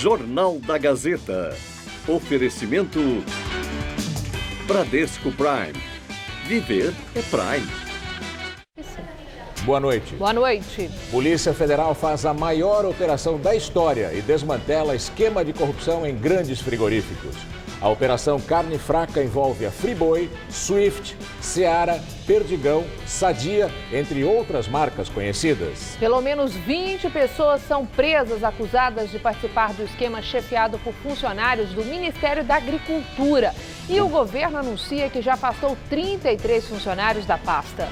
Jornal da Gazeta. Oferecimento Bradesco Prime. Viver é Prime. Boa noite. Boa noite. Polícia Federal faz a maior operação da história e desmantela esquema de corrupção em grandes frigoríficos. A Operação Carne Fraca envolve a Friboi, Swift, Seara, Perdigão, Sadia, entre outras marcas conhecidas. Pelo menos 20 pessoas são presas acusadas de participar do esquema chefiado por funcionários do Ministério da Agricultura. E o governo anuncia que já afastou 33 funcionários da pasta.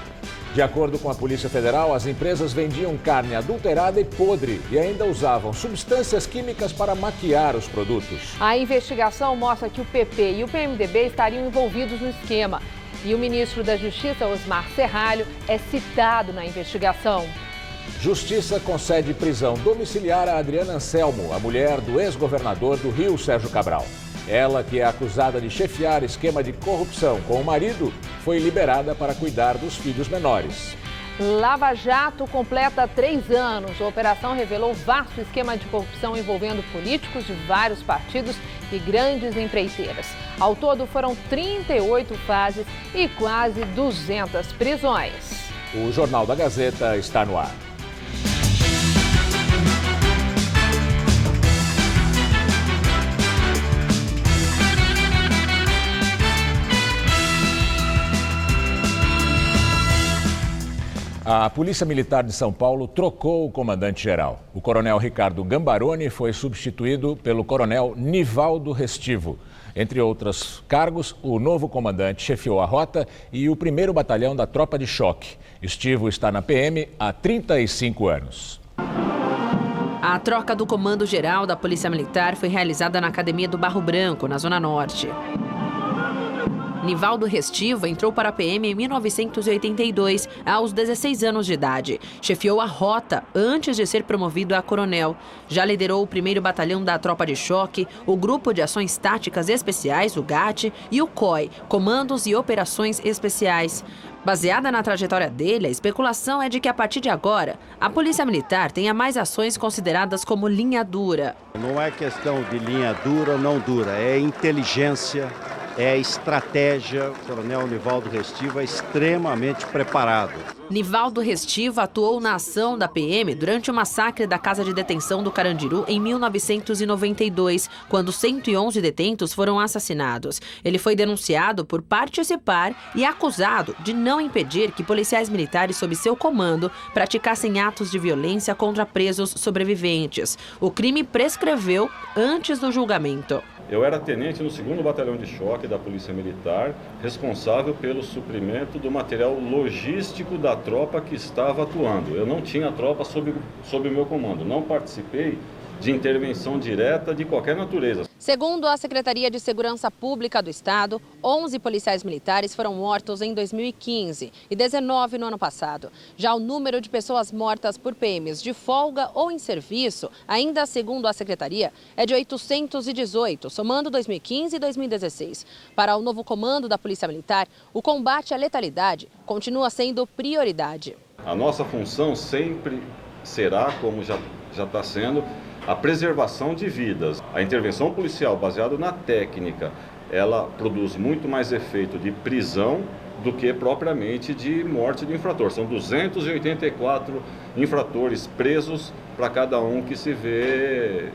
De acordo com a Polícia Federal, as empresas vendiam carne adulterada e podre e ainda usavam substâncias químicas para maquiar os produtos. A investigação mostra que o PP e o PMDB estariam envolvidos no esquema. E o ministro da Justiça, Osmar Serralho, é citado na investigação. Justiça concede prisão domiciliar a Adriana Anselmo, a mulher do ex-governador do Rio, Sérgio Cabral. Ela, que é acusada de chefiar esquema de corrupção com o marido, foi liberada para cuidar dos filhos menores. Lava Jato completa 3 anos. A operação revelou vasto esquema de corrupção envolvendo políticos de vários partidos e grandes empreiteiras. Ao todo, foram 38 fases e quase 200 prisões. O Jornal da Gazeta está no ar. A Polícia Militar de São Paulo trocou o comandante-geral. O coronel Ricardo Gambaroni foi substituído pelo coronel Nivaldo Restivo. Entre outros cargos, o novo comandante chefiou a rota e o 1º Batalhão da Tropa de Choque. Estivo está na PM há 35 anos. A troca do comando-geral da Polícia Militar foi realizada na Academia do Barro Branco, na Zona Norte. Nivaldo Restivo entrou para a PM em 1982, aos 16 anos de idade. Chefiou a rota antes de ser promovido a coronel. Já liderou o 1º Batalhão da Tropa de Choque, o Grupo de Ações Táticas Especiais, o GAT, e o COI, Comandos e Operações Especiais. Baseada na trajetória dele, a especulação é de que, a partir de agora, a Polícia Militar tenha mais ações consideradas como linha dura. Não é questão de linha dura ou não dura, é inteligência, é estratégia. O coronel Nivaldo Restivo é extremamente preparado. Nivaldo Restivo atuou na ação da PM durante o massacre da Casa de Detenção do Carandiru em 1992, quando 111 detentos foram assassinados. Ele foi denunciado por participar e acusado de não impedir que policiais militares sob seu comando praticassem atos de violência contra presos sobreviventes. O crime prescreveu antes do julgamento. Eu era tenente no 2º Batalhão de Choque da Polícia Militar, responsável pelo suprimento do material logístico da tropa que estava atuando. Eu não tinha tropa sob o meu comando, não participei de intervenção direta de qualquer natureza. Segundo a Secretaria de Segurança Pública do Estado, 11 policiais militares foram mortos em 2015 e 19 no ano passado. Já o número de pessoas mortas por PMs de folga ou em serviço, ainda segundo a Secretaria, é de 818, somando 2015 e 2016. Para o novo comando da Polícia Militar, o combate à letalidade continua sendo prioridade. A nossa função sempre será, como já está sendo, a preservação de vidas. A intervenção policial baseada na técnica, ela produz muito mais efeito de prisão do que propriamente de morte do infrator. São 284 infratores presos para cada um que se vê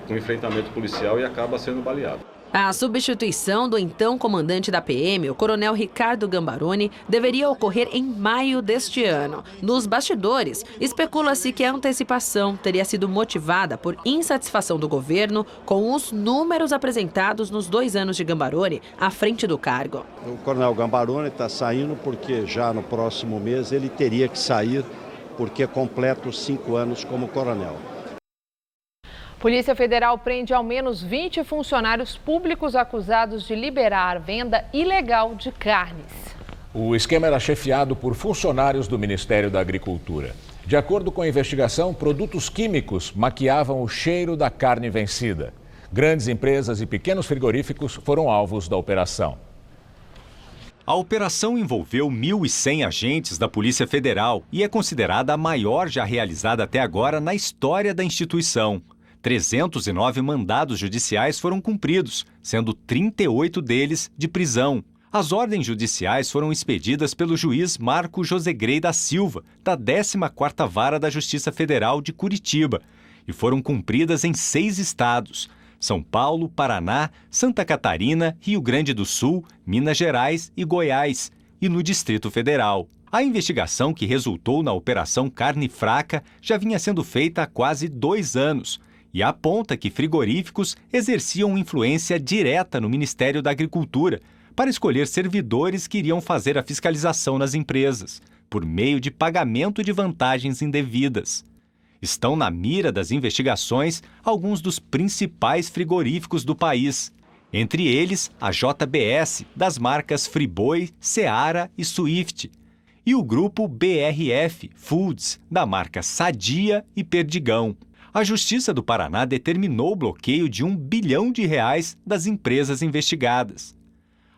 com enfrentamento policial e acaba sendo baleado. A substituição do então comandante da PM, o coronel Ricardo Gambaroni, deveria ocorrer em maio deste ano. Nos bastidores, especula-se que a antecipação teria sido motivada por insatisfação do governo com os números apresentados nos 2 anos de Gambaroni à frente do cargo. O coronel Gambaroni está saindo porque já no próximo mês ele teria que sair porque completa os 5 anos como coronel. Polícia Federal prende ao menos 20 funcionários públicos acusados de liberar venda ilegal de carnes. O esquema era chefiado por funcionários do Ministério da Agricultura. De acordo com a investigação, produtos químicos maquiavam o cheiro da carne vencida. Grandes empresas e pequenos frigoríficos foram alvos da operação. A operação envolveu 1.100 agentes da Polícia Federal e é considerada a maior já realizada até agora na história da instituição. 309 mandados judiciais foram cumpridos, sendo 38 deles de prisão. As ordens judiciais foram expedidas pelo juiz Marco Josegrey da Silva, da 14ª Vara da Justiça Federal de Curitiba, e foram cumpridas em 6 estados: São Paulo, Paraná, Santa Catarina, Rio Grande do Sul, Minas Gerais e Goiás, e no Distrito Federal. A investigação que resultou na Operação Carne Fraca já vinha sendo feita há quase 2 anos e aponta que frigoríficos exerciam influência direta no Ministério da Agricultura para escolher servidores que iriam fazer a fiscalização nas empresas, por meio de pagamento de vantagens indevidas. Estão na mira das investigações alguns dos principais frigoríficos do país, entre eles a JBS, das marcas Friboi, Seara e Swift, e o grupo BRF Foods, da marca Sadia e Perdigão. A Justiça do Paraná determinou o bloqueio de R$1 bilhão das empresas investigadas.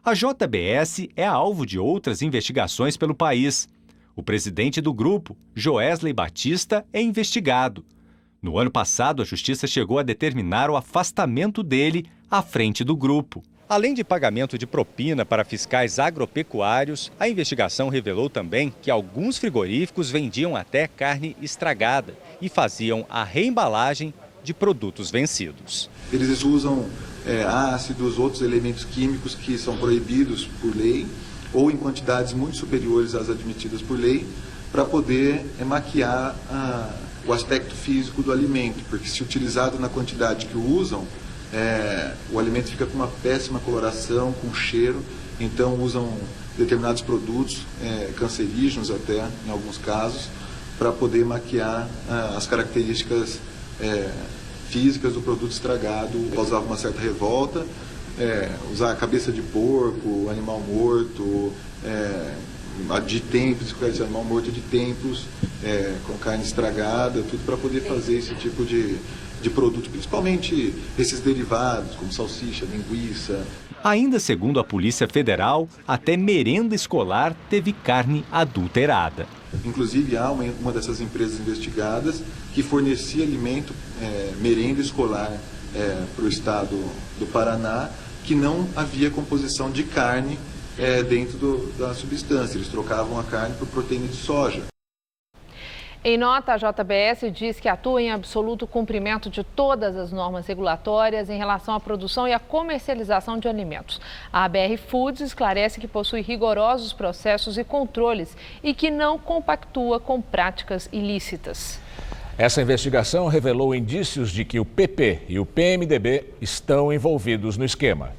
A JBS é alvo de outras investigações pelo país. O presidente do grupo, Joesley Batista, é investigado. No ano passado, a Justiça chegou a determinar o afastamento dele à frente do grupo. Além de pagamento de propina para fiscais agropecuários, a investigação revelou também que alguns frigoríficos vendiam até carne estragada e faziam a reembalagem de produtos vencidos. Eles usam ácidos, outros elementos químicos que são proibidos por lei ou em quantidades muito superiores às admitidas por lei para poder maquiar o aspecto físico do alimento, porque se utilizado na quantidade que usam, o alimento fica com uma péssima coloração, com cheiro, então usam determinados produtos, cancerígenos até, em alguns casos, para poder maquiar as características físicas do produto estragado. Causava uma certa revolta, usar a cabeça de porco, animal morto, de tempos, animal morto de tempos, com carne estragada, tudo para poder fazer esse tipo de produto, principalmente esses derivados, como salsicha, linguiça. Ainda segundo a Polícia Federal, até merenda escolar teve carne adulterada. Inclusive, há uma dessas empresas investigadas que fornecia alimento, merenda escolar, para o estado do Paraná, que não havia composição de carne dentro da substância. Eles trocavam a carne por proteína de soja. Em nota, a JBS diz que atua em absoluto cumprimento de todas as normas regulatórias em relação à produção e à comercialização de alimentos. A BR Foods esclarece que possui rigorosos processos e controles e que não compactua com práticas ilícitas. Essa investigação revelou indícios de que o PP e o PMDB estão envolvidos no esquema.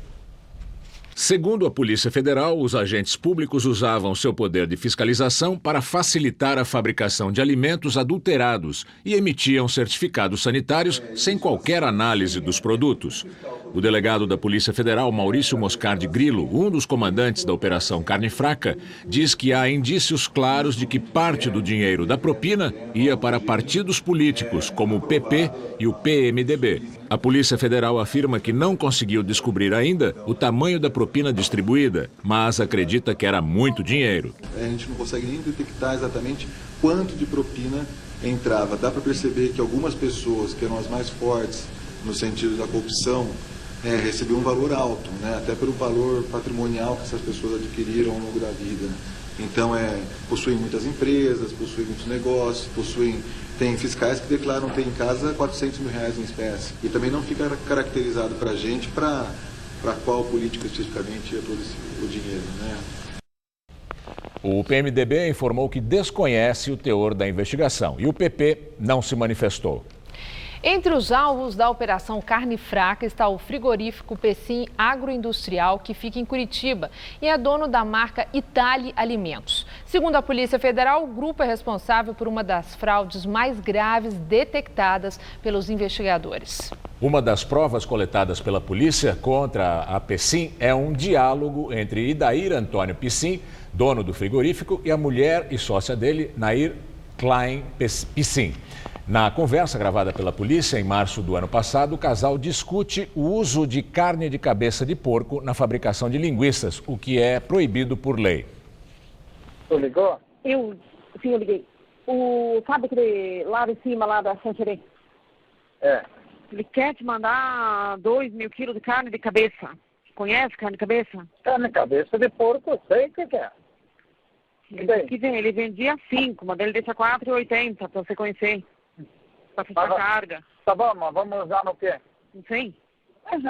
Segundo a Polícia Federal, os agentes públicos usavam seu poder de fiscalização para facilitar a fabricação de alimentos adulterados e emitiam certificados sanitários sem qualquer análise dos produtos. O delegado da Polícia Federal, Maurício Moscardi Grillo, um dos comandantes da Operação Carne Fraca, diz que há indícios claros de que parte do dinheiro da propina ia para partidos políticos, como o PP e o PMDB. A Polícia Federal afirma que não conseguiu descobrir ainda o tamanho da propina distribuída, mas acredita que era muito dinheiro. A gente não consegue nem detectar exatamente quanto de propina entrava. Dá para perceber que algumas pessoas, que eram as mais fortes no sentido da corrupção, recebiam um valor alto, né? Até pelo valor patrimonial que essas pessoas adquiriram ao longo da vida. Então, possuem muitas empresas, possuem muitos negócios, tem fiscais que declaram ter em casa R$400 mil em espécie. E também não fica caracterizado para a gente para qual política especificamente ia todo o dinheiro, né? O PMDB informou que desconhece o teor da investigação e o PP não se manifestou. Entre os alvos da Operação Carne Fraca está o frigorífico Pecim Agroindustrial, que fica em Curitiba e é dono da marca Itali Alimentos. Segundo a Polícia Federal, o grupo é responsável por uma das fraudes mais graves detectadas pelos investigadores. Uma das provas coletadas pela polícia contra a Pecim é um diálogo entre Idair Antônio Pecim, dono do frigorífico, e a mulher e sócia dele, Nair Klein Pecim. Na conversa gravada pela polícia em março do ano passado, o casal discute o uso de carne de cabeça de porco na fabricação de linguiças, o que é proibido por lei. Você ligou? Sim, eu liguei. Sabe aquele lá em cima, lá da Sancherê? Ele quer te mandar 2.000 quilos de carne de cabeça. Conhece carne de cabeça? Carne de cabeça de porco, eu sei o que é. Ele vendia 5, mas ele deixa 4,80 para você conhecer. Para fechar carga. Tá bom, mas vamos usar no quê? Não sei.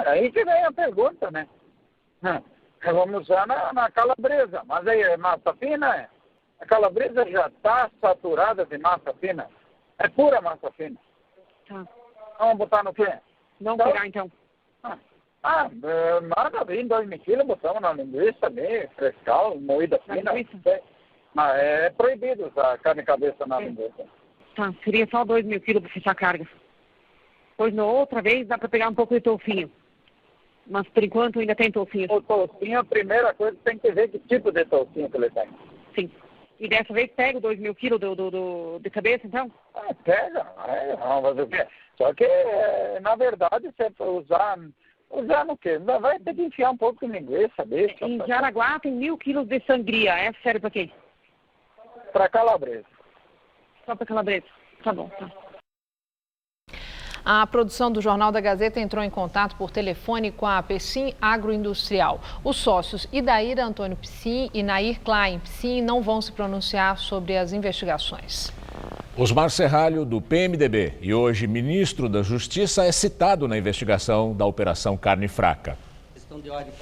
Aí que vem a pergunta, né? Vamos usar na calabresa, mas aí é massa fina, A calabresa já está saturada de massa fina. É pura massa fina. Tá. Vamos botar no quê? Não pegar então. Nada bem, 2.000 quilos, botamos na linguiça ali, frescal, moída fina. Mas é proibido usar carne de cabeça na linguiça. Tá, seria só 2.000 quilos para fechar carga. Pois na outra vez dá para pegar um pouco de toucinho. Mas por enquanto ainda tem toucinho. O toucinho, a primeira coisa, tem que ver que tipo de toucinho que ele tem. Sim. E dessa vez pega os 2.000 quilos de cabeça, então? Pega. Vamos fazer o quê? Só que, na verdade, se é para usar no quê? Vai ter que enfiar um pouco de linguiça, deixa. Em Jaraguá tem 1.000 quilos de sangria. Essa serve para quê? Para calabresa. Só para calabresa. Tá bom, tá. A produção do Jornal da Gazeta entrou em contato por telefone com a Pecim Agroindustrial. Os sócios Idair Antônio Pecim e Nair Klein Pecim não vão se pronunciar sobre as investigações. Osmar Serralho, do PMDB e hoje ministro da Justiça, é citado na investigação da Operação Carne Fraca.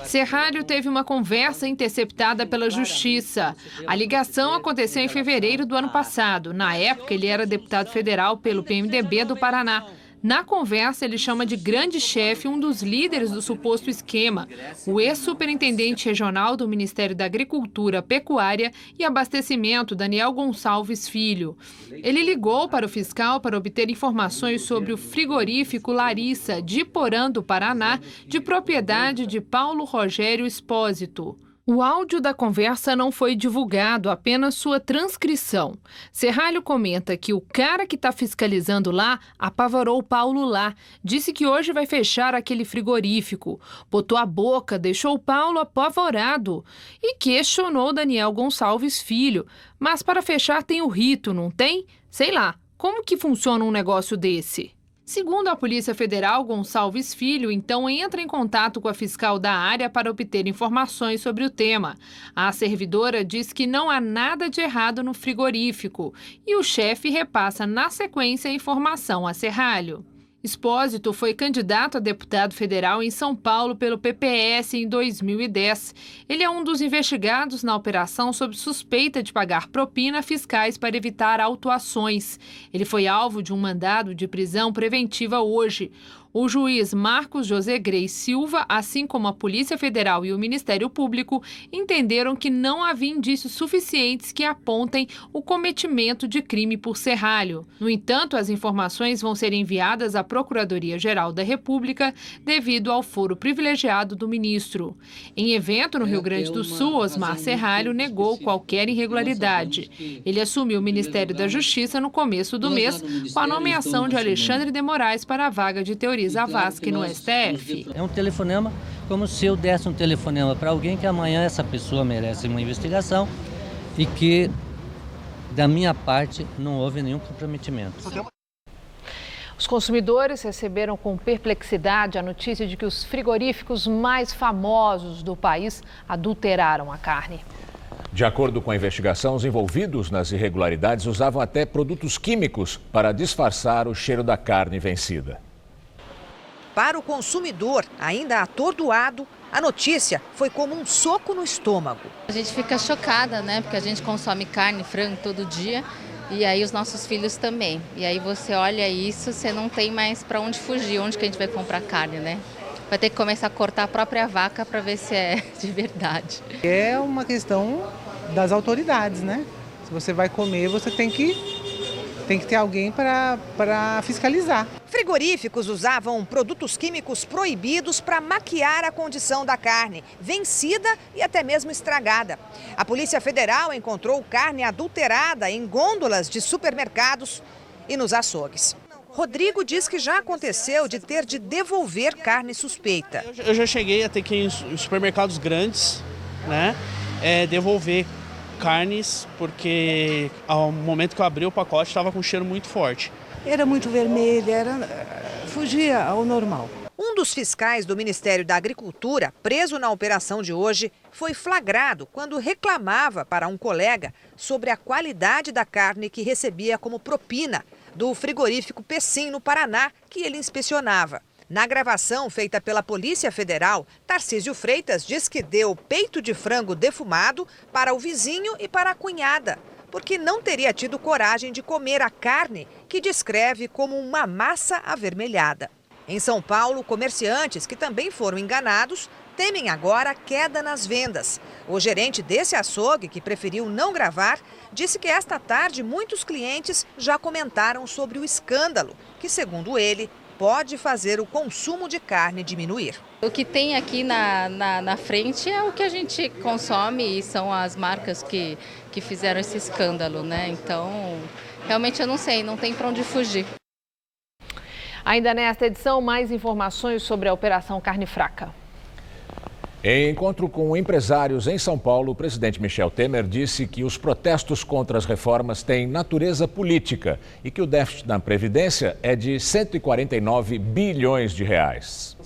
Serralho teve uma conversa interceptada pela Justiça. A ligação aconteceu em fevereiro do ano passado. Na época, ele era deputado federal pelo PMDB do Paraná. Na conversa, ele chama de grande chefe um dos líderes do suposto esquema, o ex-superintendente regional do Ministério da Agricultura, Pecuária e Abastecimento, Daniel Gonçalves Filho. Ele ligou para o fiscal para obter informações sobre o frigorífico Larissa, de Porã do Paraná, de propriedade de Paulo Rogério Espósito. O áudio da conversa não foi divulgado, apenas sua transcrição. Serralho comenta que o cara que está fiscalizando lá apavorou o Paulo lá. Disse que hoje vai fechar aquele frigorífico. Botou a boca, deixou o Paulo apavorado. E questionou Daniel Gonçalves Filho. Mas para fechar tem o rito, não tem? Sei lá, como que funciona um negócio desse? Segundo a Polícia Federal, Gonçalves Filho então entra em contato com a fiscal da área para obter informações sobre o tema. A servidora diz que não há nada de errado no frigorífico e o chefe repassa na sequência a informação a Serralho. Espósito foi candidato a deputado federal em São Paulo pelo PPS em 2010. Ele é um dos investigados na operação sob suspeita de pagar propina a fiscais para evitar autuações. Ele foi alvo de um mandado de prisão preventiva hoje. O juiz Marcos José Grey Silva, assim como a Polícia Federal e o Ministério Público, entenderam que não havia indícios suficientes que apontem o cometimento de crime por Serralho. No entanto, as informações vão ser enviadas à Procuradoria-Geral da República devido ao foro privilegiado do ministro. Em evento no Rio Grande do Sul, Osmar Serralho negou qualquer irregularidade. Ele assumiu o Ministério da Justiça no começo do mês, com a nomeação de Alexandre de Moraes para a vaga de Teori Zavascki no STF. É um telefonema como se eu desse um telefonema para alguém que amanhã essa pessoa merece uma investigação e que, da minha parte, não houve nenhum comprometimento. Os consumidores receberam com perplexidade a notícia de que os frigoríficos mais famosos do país adulteraram a carne. De acordo com a investigação, os envolvidos nas irregularidades usavam até produtos químicos para disfarçar o cheiro da carne vencida. Para o consumidor, ainda atordoado, a notícia foi como um soco no estômago. A gente fica chocada, né? Porque a gente consome carne, frango todo dia e aí os nossos filhos também. E aí você olha isso, você não tem mais para onde fugir, onde que a gente vai comprar carne, né? Vai ter que começar a cortar a própria vaca para ver se é de verdade. É uma questão das autoridades, né? Se você vai comer, você tem que ter alguém para fiscalizar. Frigoríficos usavam produtos químicos proibidos para maquiar a condição da carne, vencida e até mesmo estragada. A Polícia Federal encontrou carne adulterada em gôndolas de supermercados e nos açougues. Rodrigo diz que já aconteceu de ter de devolver carne suspeita. Eu já cheguei a ter que ir em supermercados grandes, né, devolver carnes, porque ao momento que eu abri o pacote estava com um cheiro muito forte. era muito vermelha, fugia ao normal. Um dos fiscais do Ministério da Agricultura, preso na operação de hoje, foi flagrado quando reclamava para um colega sobre a qualidade da carne que recebia como propina do frigorífico Pecém, no Paraná, que ele inspecionava. Na gravação feita pela Polícia Federal, Tarcísio Freitas diz que deu peito de frango defumado para o vizinho e para a cunhada, porque não teria tido coragem de comer a carne que descreve como uma massa avermelhada. Em São Paulo, comerciantes que também foram enganados temem agora queda nas vendas. O gerente desse açougue, que preferiu não gravar, disse que esta tarde muitos clientes já comentaram sobre o escândalo, que, segundo ele, pode fazer o consumo de carne diminuir. O que tem aqui na frente é o que a gente consome e são as marcas que fizeram esse escândalo, né? Então, realmente eu não sei, não tem para onde fugir. Ainda nesta edição, mais informações sobre a Operação Carne Fraca. Em encontro com empresários em São Paulo, o presidente Michel Temer disse que os protestos contra as reformas têm natureza política e que o déficit na Previdência é de 149 bilhões de reais.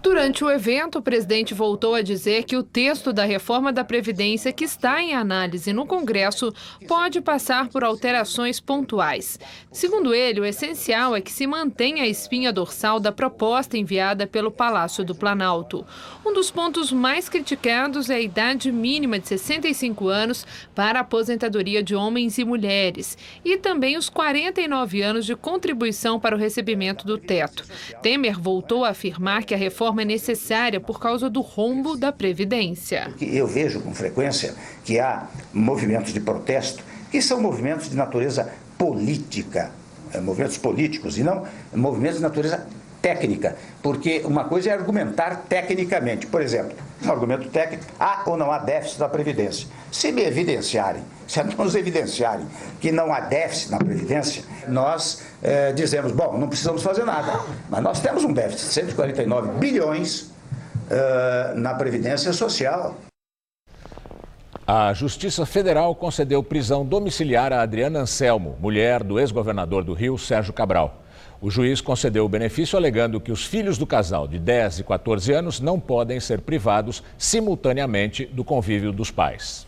Durante o evento, o presidente voltou a dizer que o texto da reforma da Previdência, que está em análise no Congresso, pode passar por alterações pontuais. Segundo ele, o essencial é que se mantenha a espinha dorsal da proposta enviada pelo Palácio do Planalto. Um dos pontos mais criticados é a idade mínima de 65 anos para a aposentadoria de homens e mulheres e também os 49 anos de contribuição para o recebimento do teto. Temer voltou a afirmar que a reforma é necessária por causa do rombo da Previdência. Eu vejo com frequência que há movimentos de protesto que são movimentos de natureza política, movimentos políticos e não movimentos de natureza técnica, porque uma coisa é argumentar tecnicamente. Por exemplo, um argumento técnico, há ou não há déficit na Previdência. Se nos evidenciarem que não há déficit na Previdência, nós dizemos, bom, não precisamos fazer nada, mas nós temos um déficit de 149 bilhões na Previdência Social. A Justiça Federal concedeu prisão domiciliar a Adriana Anselmo, mulher do ex-governador do Rio, Sérgio Cabral. O juiz concedeu o benefício alegando que os filhos do casal de 10 e 14 anos não podem ser privados simultaneamente do convívio dos pais.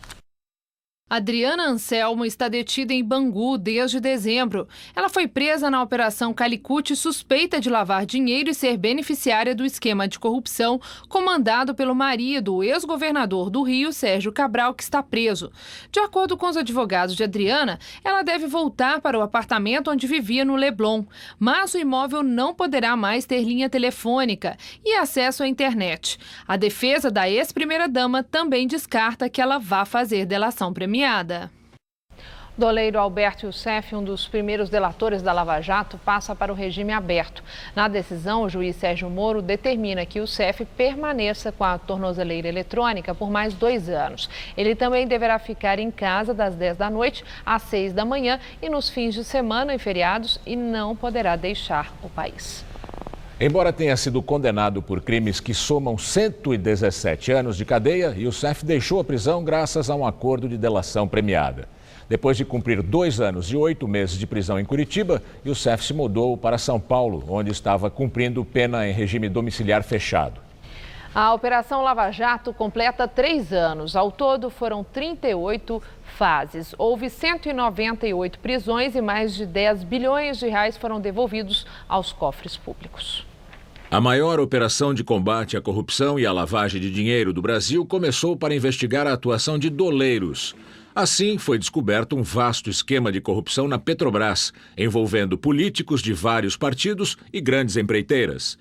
Adriana Anselmo está detida em Bangu desde dezembro. Ela foi presa na Operação Calicut suspeita de lavar dinheiro e ser beneficiária do esquema de corrupção comandado pelo marido, o ex-governador do Rio, Sérgio Cabral, que está preso. De acordo com os advogados de Adriana, ela deve voltar para o apartamento onde vivia no Leblon, mas o imóvel não poderá mais ter linha telefônica e acesso à internet. A defesa da ex-primeira-dama também descarta que ela vá fazer delação premiada. Doleiro Alberto Youssef, um dos primeiros delatores da Lava Jato, passa para o regime aberto. Na decisão, o juiz Sérgio Moro determina que Youssef permaneça com a tornozeleira eletrônica por mais 2 anos. Ele também deverá ficar em casa das 10 da noite às 6 da manhã e nos fins de semana e feriados e não poderá deixar o país. Embora tenha sido condenado por crimes que somam 117 anos de cadeia, Youssef deixou a prisão graças a um acordo de delação premiada. Depois de cumprir 2 anos e 8 meses de prisão em Curitiba, Youssef se mudou para São Paulo, onde estava cumprindo pena em regime domiciliar fechado. A Operação Lava Jato completa 3 anos. Ao todo, foram 38 fases. Houve 198 prisões e mais de 10 bilhões de reais foram devolvidos aos cofres públicos. A maior operação de combate à corrupção e à lavagem de dinheiro do Brasil começou para investigar a atuação de doleiros. Assim, foi descoberto um vasto esquema de corrupção na Petrobras, envolvendo políticos de vários partidos e grandes empreiteiras.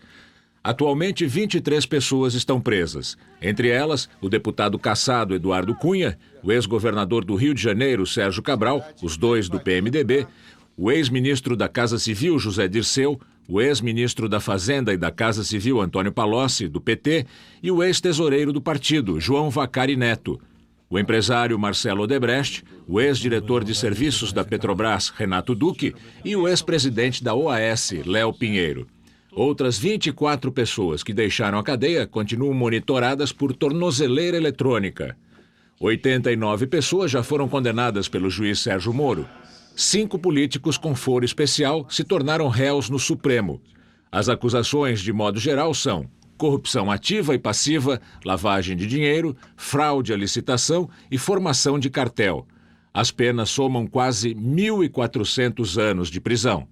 Atualmente, 23 pessoas estão presas. Entre elas, o deputado cassado Eduardo Cunha, o ex-governador do Rio de Janeiro, Sérgio Cabral, os 2 do PMDB, o ex-ministro da Casa Civil, José Dirceu, o ex-ministro da Fazenda e da Casa Civil, Antônio Palocci, do PT, e o ex-tesoureiro do partido, João Vacari Neto. O empresário Marcelo Odebrecht, o ex-diretor de serviços da Petrobras, Renato Duque, e o ex-presidente da OAS, Léo Pinheiro. Outras 24 pessoas que deixaram a cadeia continuam monitoradas por tornozeleira eletrônica. 89 pessoas já foram condenadas pelo juiz Sérgio Moro. 5 políticos com foro especial se tornaram réus no Supremo. As acusações, de modo geral, são corrupção ativa e passiva, lavagem de dinheiro, fraude à licitação e formação de cartel. As penas somam quase 1.400 anos de prisão.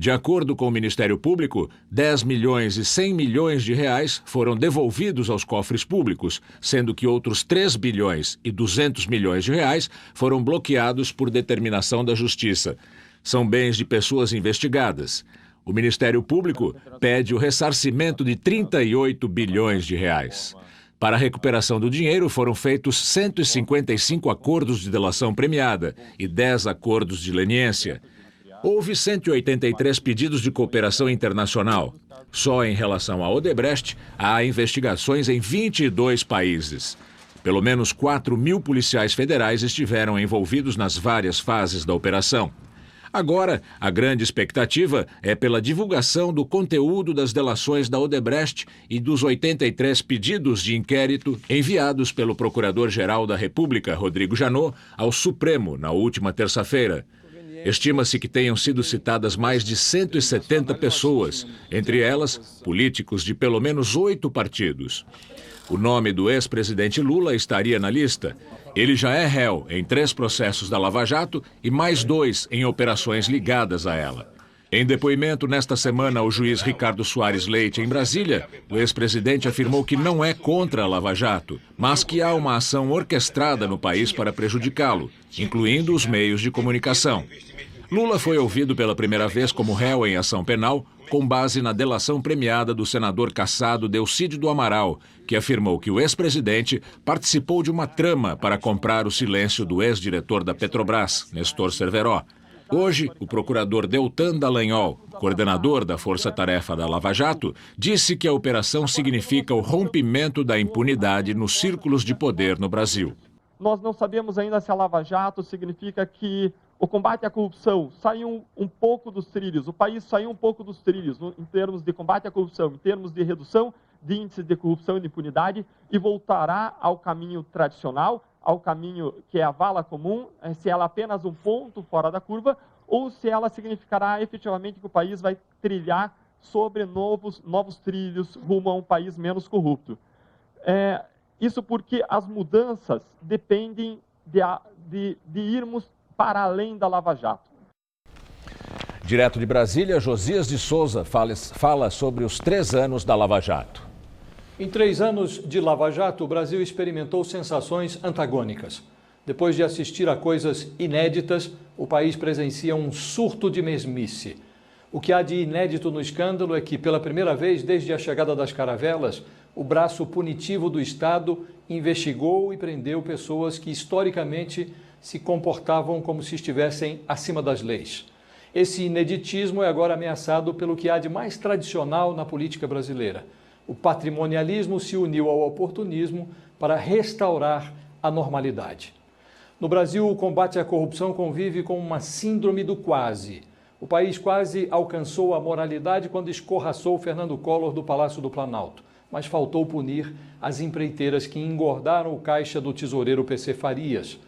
De acordo com o Ministério Público, 10 milhões e 100 milhões de reais foram devolvidos aos cofres públicos, sendo que outros 3 bilhões e 200 milhões de reais foram bloqueados por determinação da Justiça. São bens de pessoas investigadas. O Ministério Público pede o ressarcimento de 38 bilhões de reais. Para a recuperação do dinheiro foram feitos 155 acordos de delação premiada e 10 acordos de leniência. Houve 183 pedidos de cooperação internacional. Só em relação à Odebrecht, há investigações em 22 países. Pelo menos 4.000 policiais federais estiveram envolvidos nas várias fases da operação. Agora, a grande expectativa é pela divulgação do conteúdo das delações da Odebrecht e dos 83 pedidos de inquérito enviados pelo Procurador-Geral da República, Rodrigo Janot, ao Supremo na última terça-feira. Estima-se que tenham sido citadas mais de 170 pessoas, entre elas políticos de pelo menos 8 partidos. O nome do ex-presidente Lula estaria na lista. Ele já é réu em 3 processos da Lava Jato e mais 2 em operações ligadas a ela. Em depoimento nesta semana ao juiz Ricardo Soares Leite, em Brasília, o ex-presidente afirmou que não é contra a Lava Jato, mas que há uma ação orquestrada no país para prejudicá-lo, incluindo os meios de comunicação. Lula foi ouvido pela primeira vez como réu em ação penal, com base na delação premiada do senador cassado Delcídio do Amaral, que afirmou que o ex-presidente participou de uma trama para comprar o silêncio do ex-diretor da Petrobras, Nestor Cerveró. Hoje, o procurador Deltan Dallagnol, coordenador da Força-Tarefa da Lava Jato, disse que a operação significa o rompimento da impunidade nos círculos de poder no Brasil. Nós não sabemos ainda se a Lava Jato significa que o combate à corrupção saiu um pouco dos trilhos, o país saiu um pouco dos trilhos em termos de combate à corrupção, em termos de redução de índices de corrupção e de impunidade e voltará ao caminho tradicional, ao caminho que é a vala comum, se ela é apenas um ponto fora da curva ou se ela significará efetivamente que o país vai trilhar sobre novos trilhos rumo a um país menos corrupto. Isso porque as mudanças dependem de irmos para além da Lava Jato. Direto de Brasília, Josias de Souza fala sobre os 3 anos da Lava Jato. Em 3 anos de Lava Jato, o Brasil experimentou sensações antagônicas. Depois de assistir a coisas inéditas, o país presencia um surto de mesmice. O que há de inédito no escândalo é que, pela primeira vez desde a chegada das caravelas, o braço punitivo do Estado investigou e prendeu pessoas que, historicamente, se comportavam como se estivessem acima das leis. Esse ineditismo é agora ameaçado pelo que há de mais tradicional na política brasileira. O patrimonialismo se uniu ao oportunismo para restaurar a normalidade. No Brasil, o combate à corrupção convive com uma síndrome do quase. O país quase alcançou a moralidade quando escorraçou Fernando Collor do Palácio do Planalto, mas faltou punir as empreiteiras que engordaram o caixa do tesoureiro PC Farias.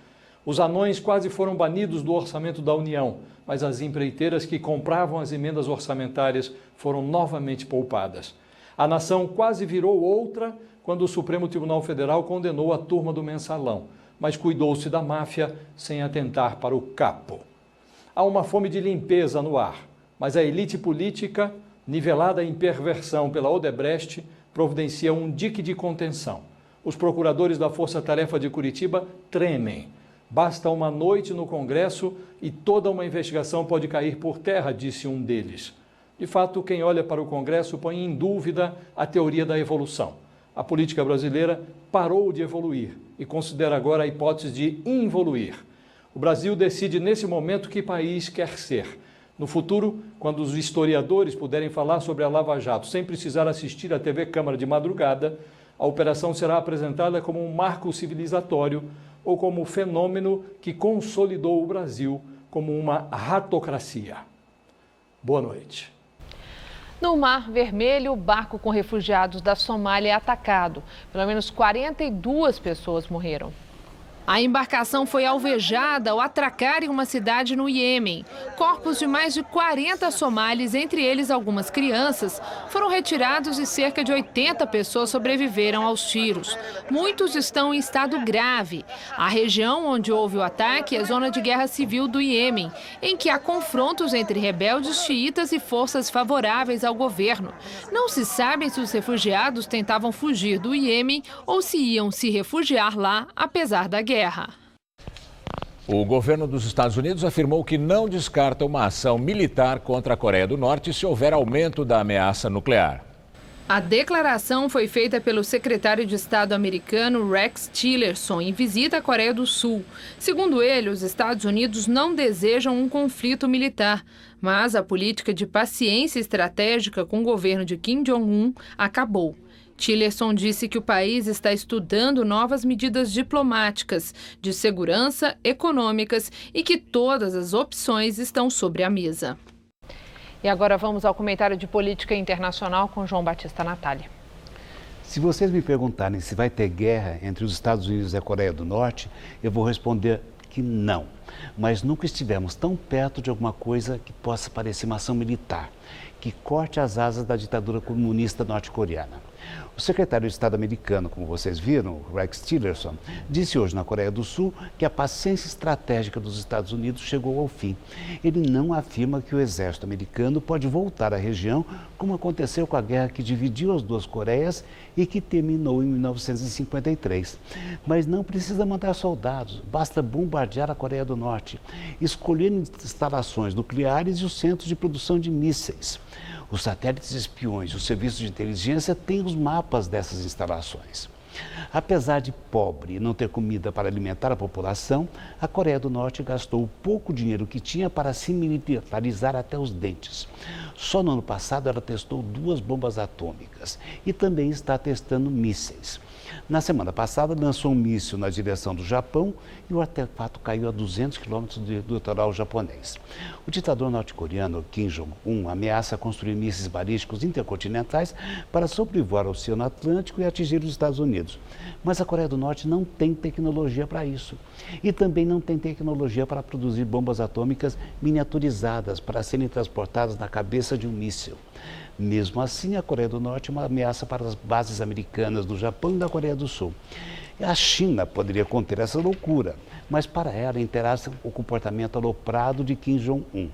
Os anões quase foram banidos do orçamento da União, mas as empreiteiras que compravam as emendas orçamentárias foram novamente poupadas. A nação quase virou outra quando o Supremo Tribunal Federal condenou a turma do Mensalão, mas cuidou-se da máfia sem atentar para o capo. Há uma fome de limpeza no ar, mas a elite política, nivelada em perversão pela Odebrecht, providencia um dique de contenção. Os procuradores da Força-Tarefa de Curitiba tremem. Basta uma noite no Congresso e toda uma investigação pode cair por terra, disse um deles. De fato, quem olha para o Congresso põe em dúvida a teoria da evolução. A política brasileira parou de evoluir e considera agora a hipótese de involuir. O Brasil decide nesse momento que país quer ser. No futuro, quando os historiadores puderem falar sobre a Lava Jato sem precisar assistir à TV Câmara de madrugada, a operação será apresentada como um marco civilizatório ou como fenômeno que consolidou o Brasil como uma ratocracia. Boa noite. No Mar Vermelho, o barco com refugiados da Somália é atacado. Pelo menos 42 pessoas morreram. A embarcação foi alvejada ao atracar em uma cidade no Iêmen. Corpos de mais de 40 somalis, entre eles algumas crianças, foram retirados e cerca de 80 pessoas sobreviveram aos tiros. Muitos estão em estado grave. A região onde houve o ataque é zona de guerra civil do Iêmen, em que há confrontos entre rebeldes xiitas e forças favoráveis ao governo. Não se sabe se os refugiados tentavam fugir do Iêmen ou se iam se refugiar lá, apesar da guerra. O governo dos Estados Unidos afirmou que não descarta uma ação militar contra a Coreia do Norte se houver aumento da ameaça nuclear. A declaração foi feita pelo secretário de Estado americano Rex Tillerson em visita à Coreia do Sul. Segundo ele, os Estados Unidos não desejam um conflito militar, mas a política de paciência estratégica com o governo de Kim Jong-un acabou. Tillerson disse que o país está estudando novas medidas diplomáticas, de segurança, econômicas e que todas as opções estão sobre a mesa. E agora vamos ao comentário de política internacional com João Batista Natália. Se vocês me perguntarem se vai ter guerra entre os Estados Unidos e a Coreia do Norte, eu vou responder que não. Mas nunca estivemos tão perto de alguma coisa que possa parecer uma ação militar, que corte as asas da ditadura comunista norte-coreana. O secretário de Estado americano, como vocês viram, Rex Tillerson, disse hoje na Coreia do Sul que a paciência estratégica dos Estados Unidos chegou ao fim. Ele não afirma que o exército americano pode voltar à região, como aconteceu com a guerra que dividiu as duas Coreias e que terminou em 1953. Mas não precisa mandar soldados, basta bombardear a Coreia do Norte, escolher instalações nucleares e os centros de produção de mísseis. Os satélites espiões e os serviços de inteligência têm os mapas dessas instalações. Apesar de pobre e não ter comida para alimentar a população, a Coreia do Norte gastou o pouco dinheiro que tinha para se militarizar até os dentes. Só no ano passado ela testou 2 bombas atômicas e também está testando mísseis. Na semana passada, lançou um míssil na direção do Japão e o artefato caiu a 200 quilômetros do litoral japonês. O ditador norte-coreano Kim Jong-un ameaça construir mísseis balísticos intercontinentais para sobrevoar o Oceano Atlântico e atingir os Estados Unidos. Mas a Coreia do Norte não tem tecnologia para isso. E também não tem tecnologia para produzir bombas atômicas miniaturizadas para serem transportadas na cabeça de um míssil. Mesmo assim, a Coreia do Norte é uma ameaça para as bases americanas do Japão e da Coreia do Sul. A China poderia conter essa loucura, mas para ela interessa o comportamento aloprado de Kim Jong-un.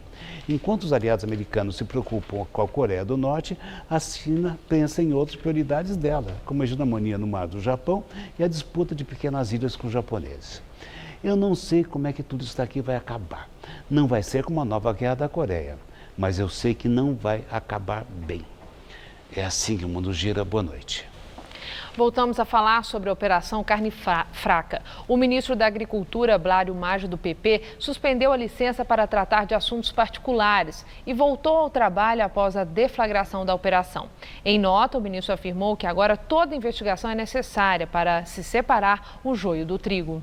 Enquanto os aliados americanos se preocupam com a Coreia do Norte, a China pensa em outras prioridades dela, como a hegemonia no mar do Japão e a disputa de pequenas ilhas com os japoneses. Eu não sei como é que tudo isso daqui vai acabar. Não vai ser como a nova guerra da Coreia. Mas eu sei que não vai acabar bem. É assim que o mundo gira. Boa noite. Voltamos a falar sobre a Operação Carne Fraca. O ministro da Agricultura, Blairo Maggi, do PP, suspendeu a licença para tratar de assuntos particulares e voltou ao trabalho após a deflagração da operação. Em nota, o ministro afirmou que agora toda investigação é necessária para se separar o joio do trigo.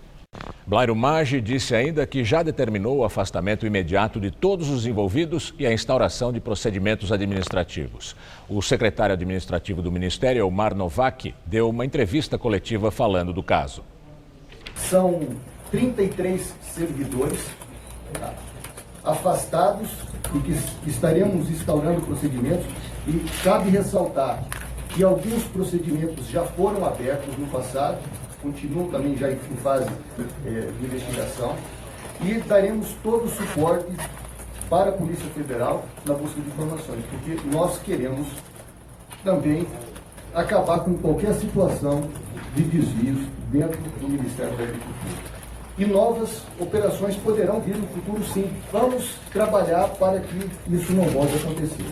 Blairo Maggi disse ainda que já determinou o afastamento imediato de todos os envolvidos e a instauração de procedimentos administrativos. O secretário administrativo do Ministério, Elmar Novak, deu uma entrevista coletiva falando do caso. São 33 servidores afastados e que estaremos instaurando procedimentos, e cabe ressaltar que alguns procedimentos já foram abertos no passado, continuam também já em fase de investigação, e daremos todo o suporte para a Polícia Federal na busca de informações, porque nós queremos também acabar com qualquer situação de desvios dentro do Ministério da Agricultura. E novas operações poderão vir no futuro, sim. Vamos trabalhar para que isso não volte a acontecer.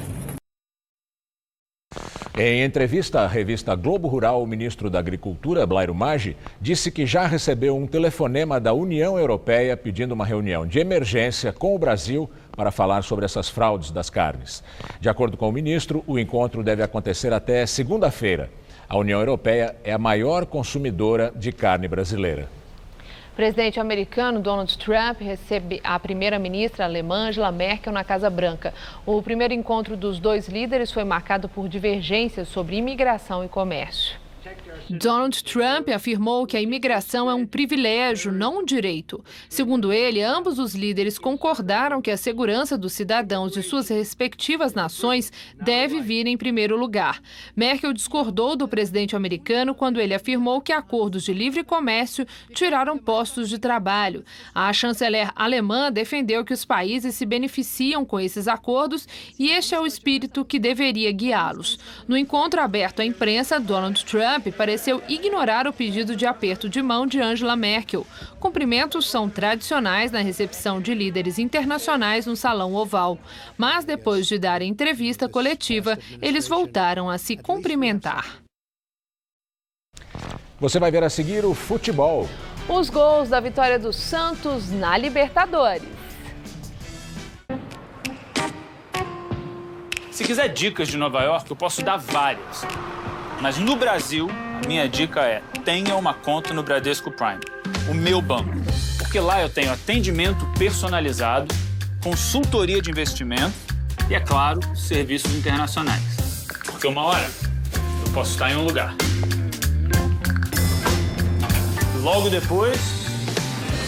Em entrevista à revista Globo Rural, o ministro da Agricultura, Blairo Maggi, disse que já recebeu um telefonema da União Europeia pedindo uma reunião de emergência com o Brasil para falar sobre essas fraudes das carnes. De acordo com o ministro, o encontro deve acontecer até segunda-feira. A União Europeia é a maior consumidora de carne brasileira. O presidente americano Donald Trump recebe a primeira-ministra alemã Angela Merkel na Casa Branca. O primeiro encontro dos dois líderes foi marcado por divergências sobre imigração e comércio. Donald Trump afirmou que a imigração é um privilégio, não um direito. Segundo ele, ambos os líderes concordaram que a segurança dos cidadãos de suas respectivas nações deve vir em primeiro lugar. Merkel discordou do presidente americano quando ele afirmou que acordos de livre comércio tiraram postos de trabalho. A chanceler alemã defendeu que os países se beneficiam com esses acordos e este é o espírito que deveria guiá-los. No encontro aberto à imprensa, Donald Trump pareceu ignorar o pedido de aperto de mão de Angela Merkel. Cumprimentos são tradicionais na recepção de líderes internacionais no Salão Oval. Mas depois de dar a entrevista coletiva, eles voltaram a se cumprimentar. Você vai ver a seguir o futebol. Os gols da vitória do Santos na Libertadores. Se quiser dicas de Nova York, eu posso dar várias. Mas no Brasil, a minha dica é: tenha uma conta no Bradesco Prime, o meu banco. Porque lá eu tenho atendimento personalizado, consultoria de investimento e, é claro, serviços internacionais. Porque uma hora eu posso estar em um lugar. Logo depois,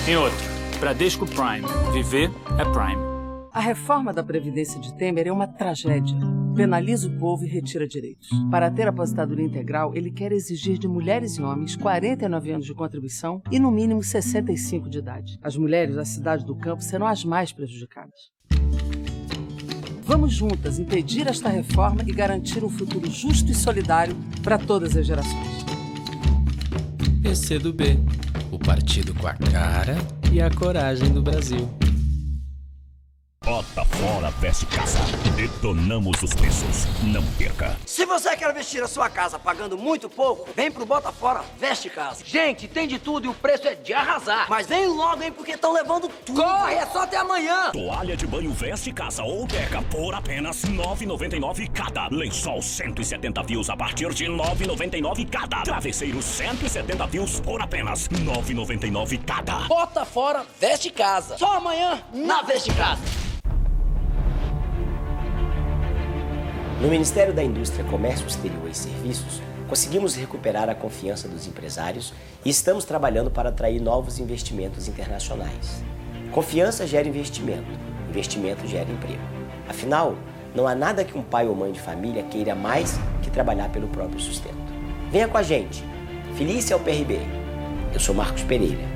em outro. Bradesco Prime. Viver é Prime. A reforma da Previdência de Temer é uma tragédia. Penaliza o povo e retira direitos. Para ter aposentadoria integral, ele quer exigir de mulheres e homens 49 anos de contribuição e, no mínimo, 65 de idade. As mulheres da cidade do campo serão as mais prejudicadas. Vamos juntas impedir esta reforma e garantir um futuro justo e solidário para todas as gerações. PCdoB, o partido com a cara e a coragem do Brasil. Bota fora, veste casa. Detonamos os preços. Não perca. Se você quer vestir a sua casa pagando muito pouco, vem pro Bota Fora Veste Casa. Gente, tem de tudo e o preço é de arrasar. Mas vem logo, hein, porque estão levando tudo. Corre, é só até amanhã. Toalha de banho Veste Casa ou Deca por apenas R$ 9,99 cada. Lençol 170 fios a partir de R$ 9,99 cada. Travesseiro 170 fios por apenas R$ 9,99 cada. Bota Fora Veste Casa. Só amanhã na Veste Casa. No Ministério da Indústria, Comércio Exterior e Serviços, conseguimos recuperar a confiança dos empresários e estamos trabalhando para atrair novos investimentos internacionais. Confiança gera investimento, investimento gera emprego. Afinal, não há nada que um pai ou mãe de família queira mais que trabalhar pelo próprio sustento. Venha com a gente. Filie-se ao PRB. Eu sou Marcos Pereira.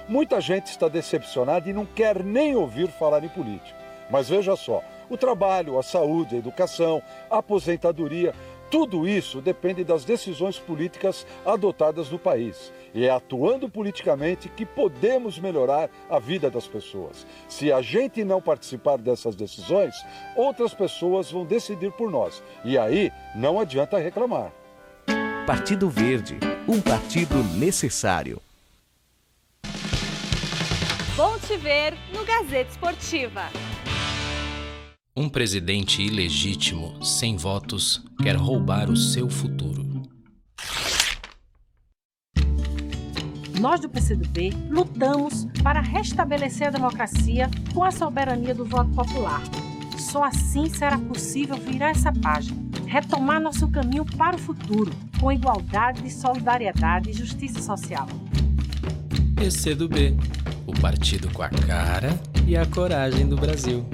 Muita gente está decepcionada e não quer nem ouvir falar em política. Mas veja só, o trabalho, a saúde, a educação, a aposentadoria, tudo isso depende das decisões políticas adotadas no país. E é atuando politicamente que podemos melhorar a vida das pessoas. Se a gente não participar dessas decisões, outras pessoas vão decidir por nós. E aí não adianta reclamar. Partido Verde, um partido necessário. Bom te ver no Gazeta Esportiva. Um presidente ilegítimo, sem votos, quer roubar o seu futuro. Nós do PCdoB lutamos para restabelecer a democracia com a soberania do voto popular. Só assim será possível virar essa página, retomar nosso caminho para o futuro, com igualdade, solidariedade e justiça social. PCdoB, o partido com a cara e a coragem do Brasil.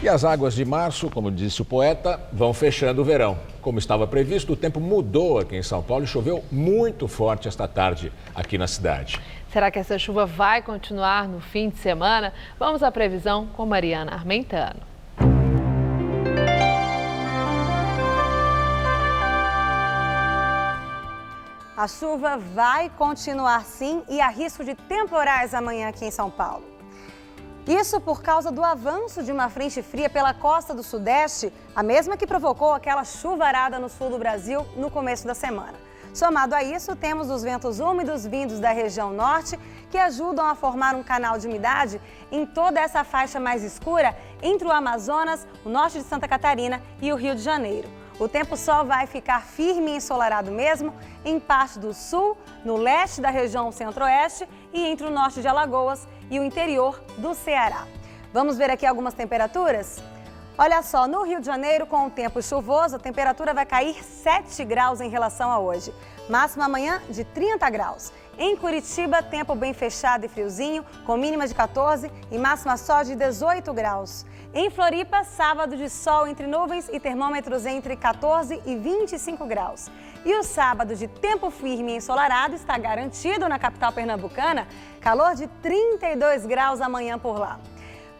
E as águas de março, como disse o poeta, vão fechando o verão. Como estava previsto, o tempo mudou aqui em São Paulo e choveu muito forte esta tarde aqui na cidade. Será que essa chuva vai continuar no fim de semana? Vamos à previsão com Mariana Armentano. A chuva vai continuar sim e há risco de temporais amanhã aqui em São Paulo. Isso por causa do avanço de uma frente fria pela costa do Sudeste, a mesma que provocou aquela chuvarada no sul do Brasil no começo da semana. Somado a isso, temos os ventos úmidos vindos da região norte que ajudam a formar um canal de umidade em toda essa faixa mais escura entre o Amazonas, o norte de Santa Catarina e o Rio de Janeiro. O tempo só vai ficar firme e ensolarado mesmo em parte do sul, no leste da região centro-oeste e entre o norte de Alagoas e o interior do Ceará. Vamos ver aqui algumas temperaturas? Olha só, no Rio de Janeiro, com o tempo chuvoso, a temperatura vai cair 7 graus em relação a hoje. Máxima amanhã de 30 graus. Em Curitiba, tempo bem fechado e friozinho, com mínima de 14 e máxima só de 18 graus. Em Floripa, sábado de sol entre nuvens e termômetros entre 14 e 25 graus. E o sábado de tempo firme e ensolarado está garantido na capital pernambucana, calor de 32 graus amanhã por lá.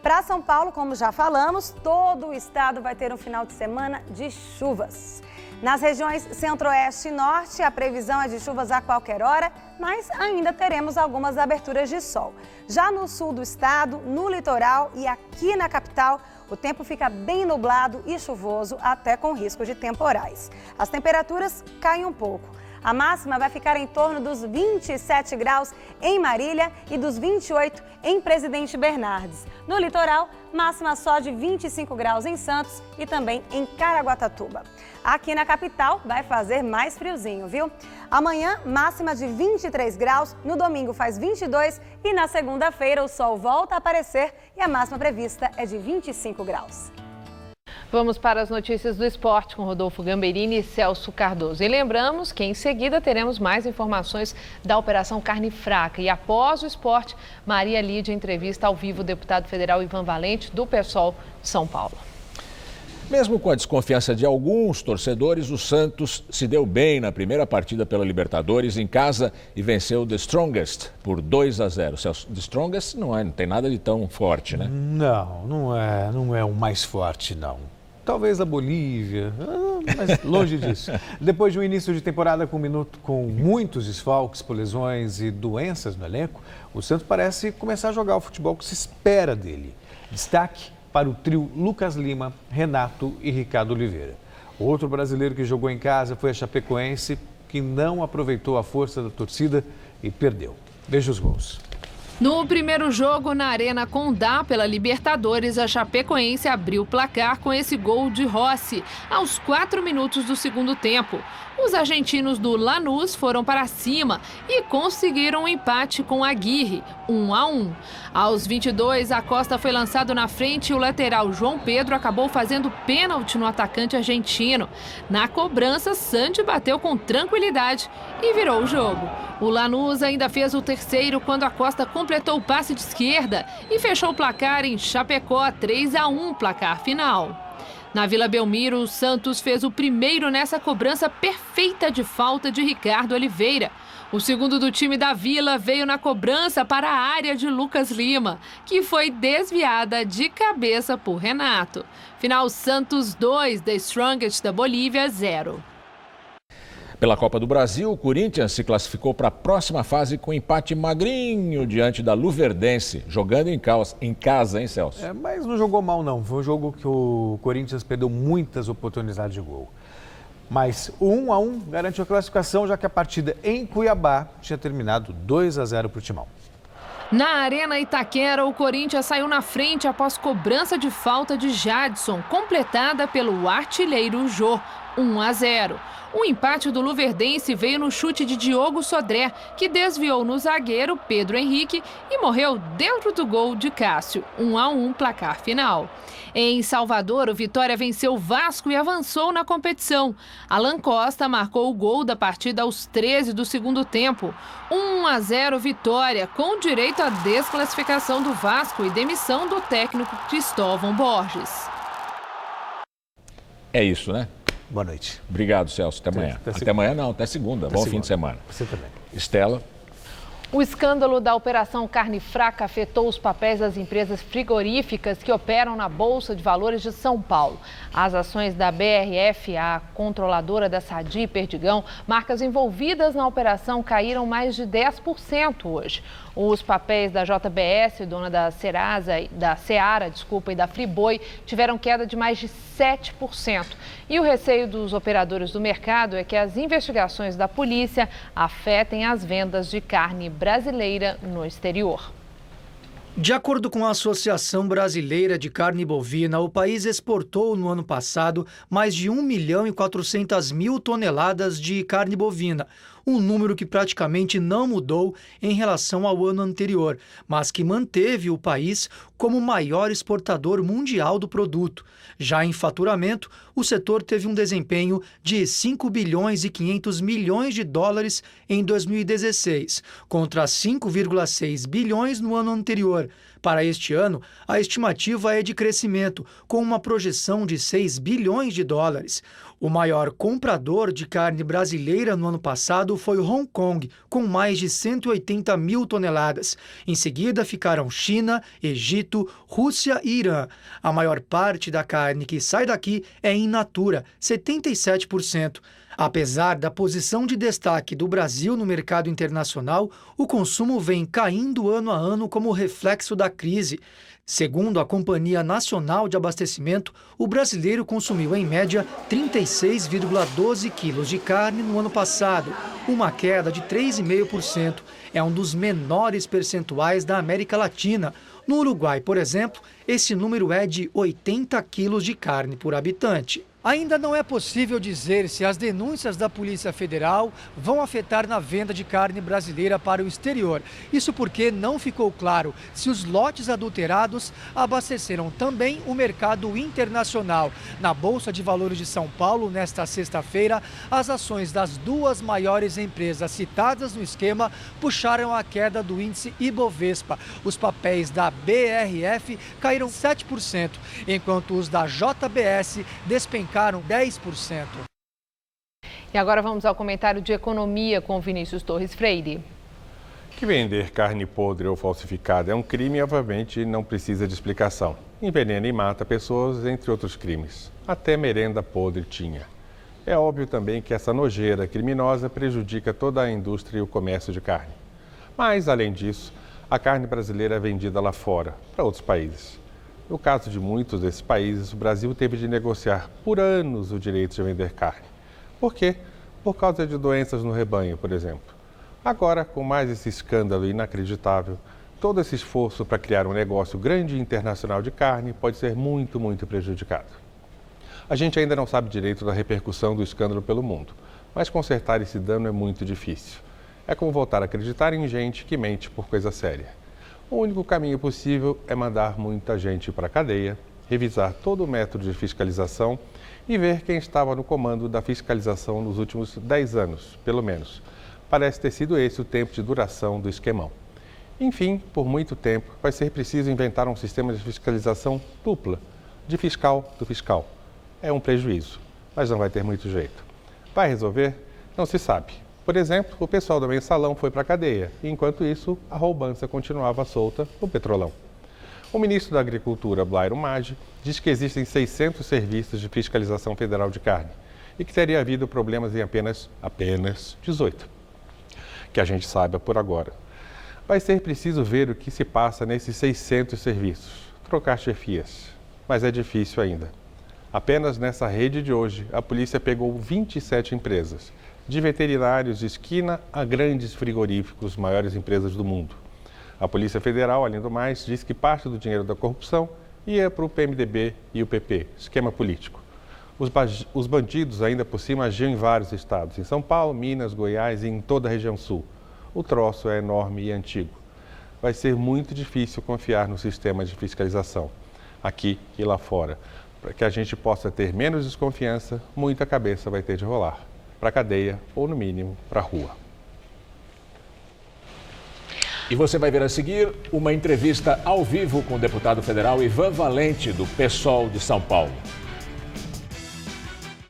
Para São Paulo, como já falamos, todo o estado vai ter um final de semana de chuvas. Nas regiões centro-oeste e norte, a previsão é de chuvas a qualquer hora, mas ainda teremos algumas aberturas de sol. Já no sul do estado, no litoral e aqui na capital, o tempo fica bem nublado e chuvoso, até com risco de temporais. As temperaturas caem um pouco. A máxima vai ficar em torno dos 27 graus em Marília e dos 28 em Presidente Bernardes. No litoral, máxima só de 25 graus em Santos e também em Caraguatatuba. Aqui na capital vai fazer mais friozinho, viu? Amanhã, máxima de 23 graus, no domingo faz 22 e na segunda-feira o sol volta a aparecer e a máxima prevista é de 25 graus. Vamos para as notícias do esporte com Rodolfo Gamberini e Celso Cardoso. E lembramos que em seguida teremos mais informações da Operação Carne Fraca. E após o esporte, Maria Lídia entrevista ao vivo o deputado federal Ivan Valente, do PSOL de São Paulo. Mesmo com a desconfiança de alguns torcedores, o Santos se deu bem na primeira partida pela Libertadores em casa e venceu o The Strongest por 2-0. Celso, The Strongest não tem nada de tão forte, né? Não é o mais forte, não. Talvez a Bolívia, mas longe disso. Depois de um início de temporada com muitos desfalques por lesões e doenças no elenco, o Santos parece começar a jogar o futebol que se espera dele. Destaque para o trio Lucas Lima, Renato e Ricardo Oliveira. Outro brasileiro que jogou em casa foi a Chapecoense, que não aproveitou a força da torcida e perdeu. Veja os gols. No primeiro jogo na Arena Condá pela Libertadores, a Chapecoense abriu o placar com esse gol de Rossi, aos 4 minutos do segundo tempo. Os argentinos do Lanús foram para cima e conseguiram um empate com Aguirre, 1-1. Aos 22, a Costa foi lançado na frente e o lateral João Pedro acabou fazendo pênalti no atacante argentino. Na cobrança, Sandy bateu com tranquilidade e virou o jogo. O Lanús ainda fez o terceiro quando a Costa completou o passe de esquerda e fechou o placar em Chapecó, 3-1, placar final. Na Vila Belmiro, o Santos fez o primeiro nessa cobrança perfeita de falta de Ricardo Oliveira. O segundo do time da Vila veio na cobrança para a área de Lucas Lima, que foi desviada de cabeça por Renato. Final Santos 2, The Strongest da Bolívia 0. Pela Copa do Brasil, o Corinthians se classificou para a próxima fase com empate magrinho diante da Luverdense, jogando em casa, hein, Celso? Mas não jogou mal, não. Foi um jogo que o Corinthians perdeu muitas oportunidades de gol. Mas o 1-1 garantiu a classificação, já que a partida em Cuiabá tinha terminado 2-0 para o Timão. Na Arena Itaquera, o Corinthians saiu na frente após cobrança de falta de Jadson, completada pelo artilheiro Jô, 1-0. O empate do Luverdense veio no chute de Diogo Sodré, que desviou no zagueiro Pedro Henrique e morreu dentro do gol de Cássio, 1-1, placar final. Em Salvador, o Vitória venceu o Vasco e avançou na competição. Alan Costa marcou o gol da partida aos 13 do segundo tempo. 1-0 Vitória, com direito à desclassificação do Vasco e demissão do técnico Cristóvão Borges. É isso, né? Boa noite. Obrigado, Celso. Até amanhã. Até amanhã não, até segunda. Bom fim de semana. Você também. Estela. O escândalo da Operação Carne Fraca afetou os papéis das empresas frigoríficas que operam na Bolsa de Valores de São Paulo. As ações da BRF, a controladora da Sadi e Perdigão, marcas envolvidas na operação, caíram mais de 10% hoje. Os papéis da JBS, dona da Seara, e da Friboi, tiveram queda de mais de 7%. E o receio dos operadores do mercado é que as investigações da polícia afetem as vendas de carne brasileira no exterior. De acordo com a Associação Brasileira de Carne Bovina, o país exportou no ano passado mais de 1.400.000 toneladas de carne bovina, um número que praticamente não mudou em relação ao ano anterior, mas que manteve o país como o maior exportador mundial do produto. Já em faturamento, o setor teve um desempenho de 5 bilhões e 500 milhões de dólares em 2016, contra 5,6 bilhões no ano anterior. Para este ano, a estimativa é de crescimento, com uma projeção de 6 bilhões de dólares. O maior comprador de carne brasileira no ano passado foi Hong Kong, com mais de 180.000 toneladas. Em seguida ficaram China, Egito, Rússia e Irã. A maior parte da carne que sai daqui é in natura, 77%. Apesar da posição de destaque do Brasil no mercado internacional, o consumo vem caindo ano a ano como reflexo da crise. Segundo a Companhia Nacional de Abastecimento, o brasileiro consumiu, em média, 36,12 quilos de carne no ano passado, uma queda de 3,5%. É um dos menores percentuais da América Latina. No Uruguai, por exemplo, esse número é de 80 quilos de carne por habitante. Ainda não é possível dizer se as denúncias da Polícia Federal vão afetar na venda de carne brasileira para o exterior. Isso porque não ficou claro se os lotes adulterados abasteceram também o mercado internacional. Na Bolsa de Valores de São Paulo, nesta sexta-feira, as ações das duas maiores empresas citadas no esquema puxaram a queda do índice Ibovespa. Os papéis da BRF caíram 7%, enquanto os da JBS despencaram 10%. E agora vamos ao comentário de economia com Vinícius Torres Freire. Que vender carne podre ou falsificada é um crime, obviamente não precisa de explicação. Envenena e mata pessoas, entre outros crimes. Até merenda podre tinha. É óbvio também que essa nojeira criminosa prejudica toda a indústria e o comércio de carne. Mas, além disso, a carne brasileira é vendida lá fora, para outros países. No caso de muitos desses países, o Brasil teve de negociar por anos o direito de vender carne. Por quê? Por causa de doenças no rebanho, por exemplo. Agora, com mais esse escândalo inacreditável, todo esse esforço para criar um negócio grande e internacional de carne pode ser muito, muito prejudicado. A gente ainda não sabe direito da repercussão do escândalo pelo mundo, mas consertar esse dano é muito difícil. É como voltar a acreditar em gente que mente por coisa séria. O único caminho possível é mandar muita gente para a cadeia, revisar todo o método de fiscalização e ver quem estava no comando da fiscalização nos últimos 10 anos, pelo menos. Parece ter sido esse o tempo de duração do esquemão. Enfim, por muito tempo, vai ser preciso inventar um sistema de fiscalização dupla, de fiscal do fiscal. É um prejuízo, mas não vai ter muito jeito. Vai resolver? Não se sabe. Por exemplo, o pessoal do mensalão foi para a cadeia, e enquanto isso, a roubança continuava solta no Petrolão. O ministro da Agricultura, Blairo Maggi, diz que existem 600 serviços de fiscalização federal de carne e que teria havido problemas em apenas 18. Que a gente saiba por agora. Vai ser preciso ver o que se passa nesses 600 serviços, trocar chefias, mas é difícil ainda. Apenas nessa rede de hoje, a polícia pegou 27 empresas, de veterinários de esquina a grandes frigoríficos, maiores empresas do mundo. A Polícia Federal, além do mais, diz que parte do dinheiro da corrupção ia para o PMDB e o PP, esquema político. Os bandidos, ainda por cima, agiam em vários estados, em São Paulo, Minas, Goiás e em toda a região sul. O troço é enorme e antigo. Vai ser muito difícil confiar no sistema de fiscalização, aqui e lá fora. Para que a gente possa ter menos desconfiança, muita cabeça vai ter de rolar. Para a cadeia ou, no mínimo, para a rua. E você vai ver a seguir uma entrevista ao vivo com o deputado federal Ivan Valente, do PSOL de São Paulo.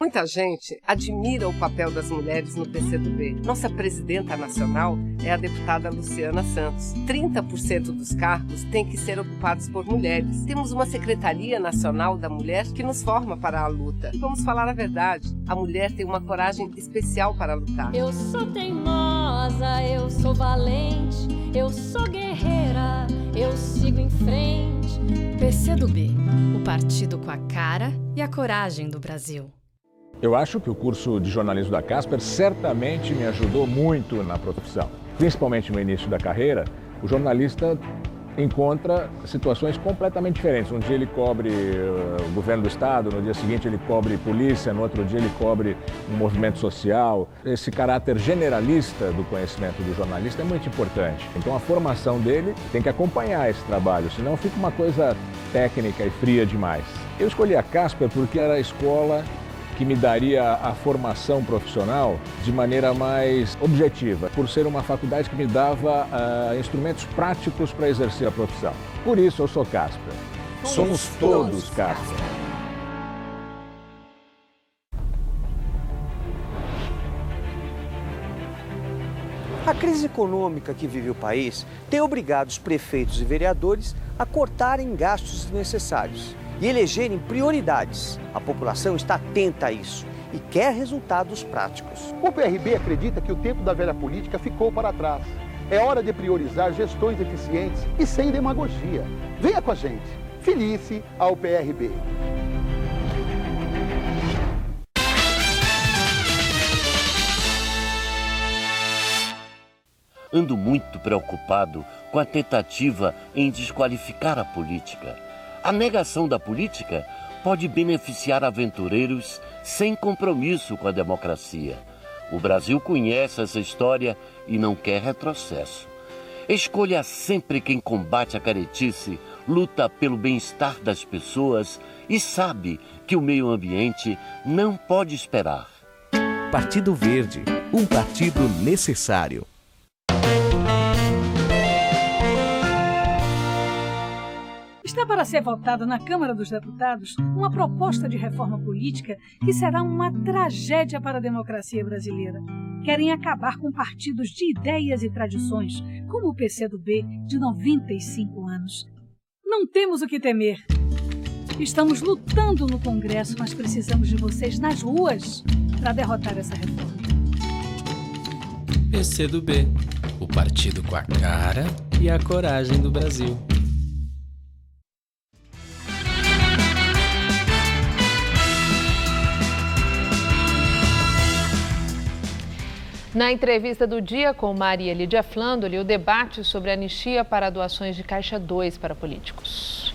Muita gente admira o papel das mulheres no PCdoB. Nossa presidenta nacional é a deputada Luciana Santos. 30% dos cargos têm que ser ocupados por mulheres. Temos uma Secretaria Nacional da Mulher que nos forma para a luta. Vamos falar a verdade, a mulher tem uma coragem especial para lutar. Eu sou teimosa, eu sou valente, eu sou guerreira, eu sigo em frente. PCdoB, o partido com a cara e a coragem do Brasil. Eu acho que o curso de jornalismo da Casper certamente me ajudou muito na profissão. Principalmente no início da carreira, o jornalista encontra situações completamente diferentes. Um dia ele cobre o governo do estado, no dia seguinte ele cobre polícia, no outro dia ele cobre um movimento social. Esse caráter generalista do conhecimento do jornalista é muito importante. Então a formação dele tem que acompanhar esse trabalho, senão fica uma coisa técnica e fria demais. Eu escolhi a Casper porque era a escola que me daria a formação profissional de maneira mais objetiva, por ser uma faculdade que me dava instrumentos práticos para exercer a profissão. Por isso eu sou Casper. Somos todos Casper. A crise econômica que vive o país tem obrigado os prefeitos e vereadores a cortarem gastos desnecessários e elegerem prioridades. A população está atenta a isso e quer resultados práticos. O PRB acredita que o tempo da velha política ficou para trás. É hora de priorizar gestões eficientes e sem demagogia. Venha com a gente. Filie-se ao PRB. Ando muito preocupado com a tentativa em desqualificar a política. A negação da política pode beneficiar aventureiros sem compromisso com a democracia. O Brasil conhece essa história e não quer retrocesso. Escolha sempre quem combate a caretice, luta pelo bem-estar das pessoas e sabe que o meio ambiente não pode esperar. Partido Verde, um partido necessário. Está para ser votada na Câmara dos Deputados uma proposta de reforma política que será uma tragédia para a democracia brasileira. Querem acabar com partidos de ideias e tradições, como o PCdoB, de 95 anos. Não temos o que temer. Estamos lutando no Congresso, mas precisamos de vocês nas ruas para derrotar essa reforma. PCdoB, o partido com a cara e a coragem do Brasil. Na entrevista do dia com Maria Lídia Flandoli, o debate sobre a anistia para doações de Caixa 2 para políticos.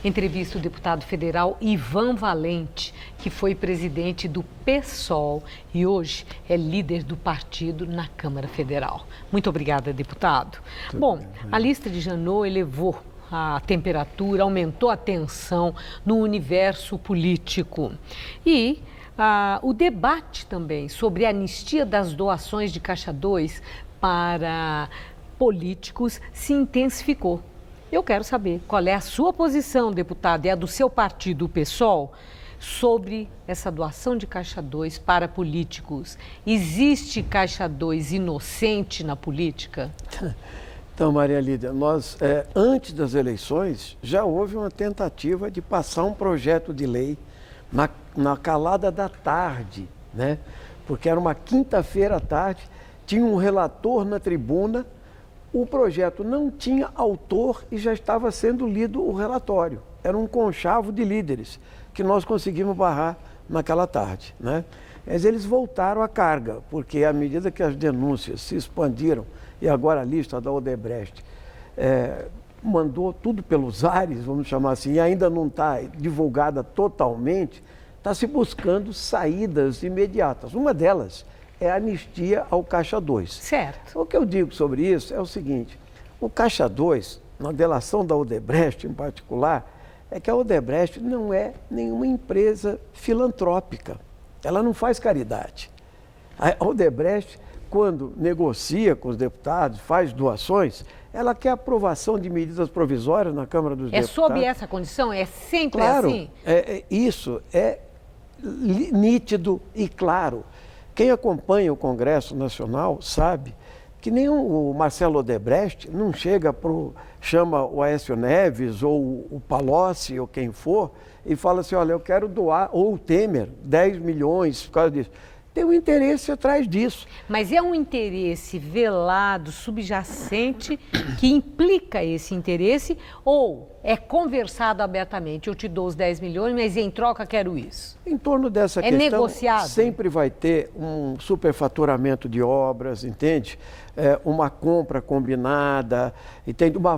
Entrevista o deputado federal Ivan Valente, que foi presidente do PSOL e hoje é líder do partido na Câmara Federal. Muito obrigada, deputado. Bom, a lista de Janot elevou a temperatura, aumentou a tensão no universo político. E o debate também sobre a anistia das doações de Caixa 2 para políticos se intensificou. Eu quero saber qual é a sua posição, deputado, e a do seu partido, o PSOL, sobre essa doação de Caixa 2 para políticos. Existe Caixa 2 inocente na política? Então, Maria Lídia, nós, antes das eleições, já houve uma tentativa de passar um projeto de lei na calada da tarde, né? Porque era uma quinta-feira à tarde, tinha um relator na tribuna, o projeto não tinha autor e já estava sendo lido o relatório. Era um conchavo de líderes que nós conseguimos barrar naquela tarde, né? Mas eles voltaram à carga, porque à medida que as denúncias se expandiram, e agora a lista da Odebrecht mandou tudo pelos ares, vamos chamar assim, e ainda não está divulgada totalmente, está se buscando saídas imediatas. Uma delas é a anistia ao Caixa 2. Certo. O que eu digo sobre isso é o seguinte, o Caixa 2, na delação da Odebrecht em particular, é que a Odebrecht não é nenhuma empresa filantrópica. Ela não faz caridade. A Odebrecht, quando negocia com os deputados, faz doações, ela quer aprovação de medidas provisórias na Câmara dos Deputados. É sob essa condição? É sempre claro, assim? Isso é nítido e claro. Quem acompanha o Congresso Nacional sabe que nem o Marcelo Odebrecht não chega chama o Aécio Neves ou o Palocci ou quem for e fala assim, olha, eu quero doar, ou o Temer, 10 milhões por causa disso. tem um interesse atrás disso. Mas é um interesse velado, subjacente, que implica esse interesse, ou é conversado abertamente? Eu te dou os 10 milhões, mas em troca quero isso. Em torno dessa questão, negociado? Sempre vai ter um superfaturamento de obras, entende? Uma compra combinada, entende? Uma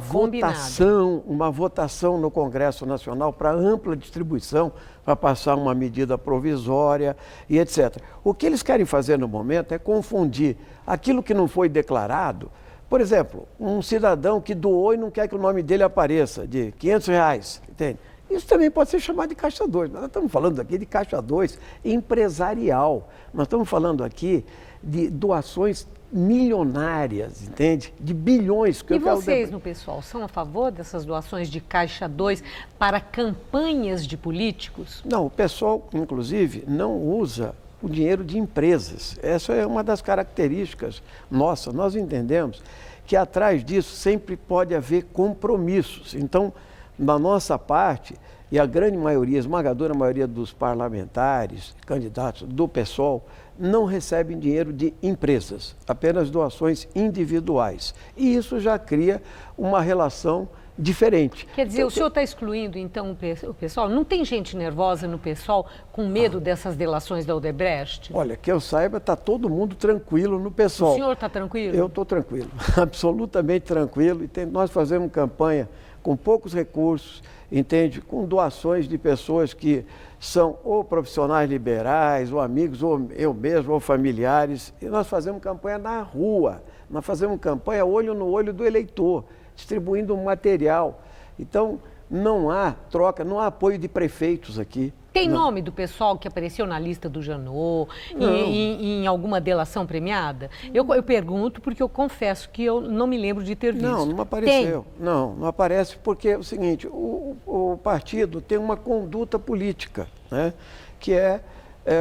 votação no Congresso Nacional para ampla distribuição, para passar uma medida provisória e etc. O que eles querem fazer no momento é confundir aquilo que não foi declarado. Por exemplo, um cidadão que doou e não quer que o nome dele apareça, de R$500, entende? Isso também pode ser chamado de Caixa 2. Nós estamos falando aqui de Caixa 2 empresarial. Nós estamos falando aqui de doações milionárias, entende? De bilhões. E vocês, no pessoal, são a favor dessas doações de Caixa 2 para campanhas de políticos? Não, o pessoal, inclusive, não usa o dinheiro de empresas. Essa é uma das características nossas. Nós entendemos que atrás disso sempre pode haver compromissos. Então, da nossa parte, e a grande maioria, a esmagadora maioria dos parlamentares, candidatos do PSOL, não recebem dinheiro de empresas, apenas doações individuais. E isso já cria uma relação diferente. Quer dizer, o senhor está excluindo, então, o pessoal? Não tem gente nervosa no pessoal com medo dessas delações da Odebrecht? Olha, que eu saiba, está todo mundo tranquilo no pessoal. O senhor está tranquilo? Eu estou tranquilo, absolutamente tranquilo. E nós fazemos campanha com poucos recursos, entende? Com doações de pessoas que são ou profissionais liberais, ou amigos, ou eu mesmo, ou familiares. E nós fazemos campanha na rua, nós fazemos campanha olho no olho do eleitor, distribuindo material. Então, não há troca, não há apoio de prefeitos aqui. Tem nome do pessoal que apareceu na lista do Janot, em alguma delação premiada? Eu pergunto porque eu confesso que eu não me lembro de ter visto. Não apareceu. Não aparece porque é o seguinte, o partido tem uma conduta política, né, que é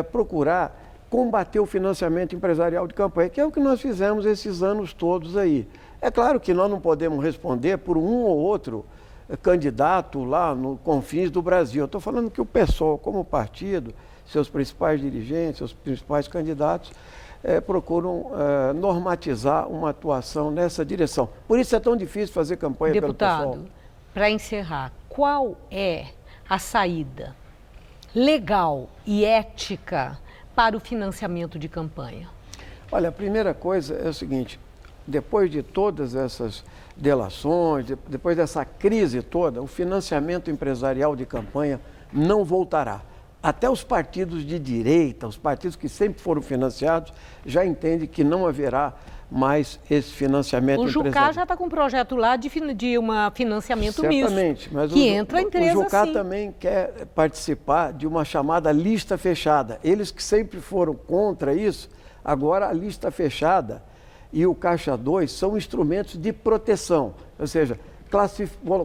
procurar combater o financiamento empresarial de campanha, que é o que nós fizemos esses anos todos aí. É claro que nós não podemos responder por um ou outro candidato lá no confins do Brasil. Eu estou falando que o PSOL, como partido, seus principais dirigentes, seus principais candidatos, procuram normatizar uma atuação nessa direção. Por isso é tão difícil fazer campanha pelo PSOL. Deputado, para encerrar, qual é a saída legal e ética para o financiamento de campanha? Olha, a primeira coisa é o seguinte, depois de todas essas delações, depois dessa crise toda, o financiamento empresarial de campanha não voltará. Até os partidos de direita, os partidos que sempre foram financiados, já entendem que não haverá mais esse financiamento empresarial. O Jucá já está com um projeto lá de um financiamento misto. Certamente, mas que entra a empresa, o Jucá também quer participar de uma chamada lista fechada. Eles que sempre foram contra isso, agora a lista fechada e o Caixa 2 são instrumentos de proteção, ou seja,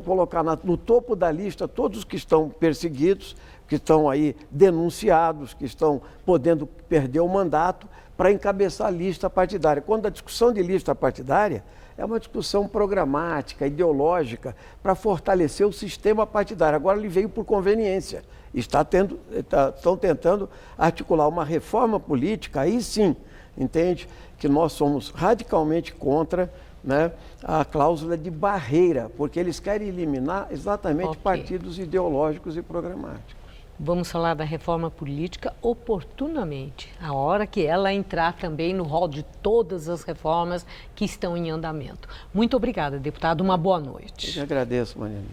colocar no topo da lista todos os que estão perseguidos, que estão aí denunciados, que estão podendo perder o mandato, para encabeçar a lista partidária. Quando a discussão de lista partidária é uma discussão programática, ideológica, para fortalecer o sistema partidário. Agora ele veio por conveniência. Estão tentando articular uma reforma política, aí sim, entende? Que nós somos radicalmente contra, né, a cláusula de barreira, porque eles querem eliminar exatamente partidos ideológicos e programáticos. Vamos falar da reforma política oportunamente, a hora que ela entrar também no rol de todas as reformas que estão em andamento. Muito obrigada, deputado. Uma boa noite. Eu agradeço, Mariane.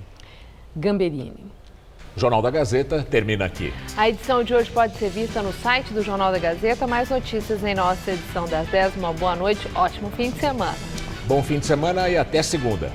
Gamberini. O Jornal da Gazeta termina aqui. A edição de hoje pode ser vista no site do Jornal da Gazeta. Mais notícias em nossa edição das 10. Uma boa noite, ótimo fim de semana. Bom fim de semana e até segunda.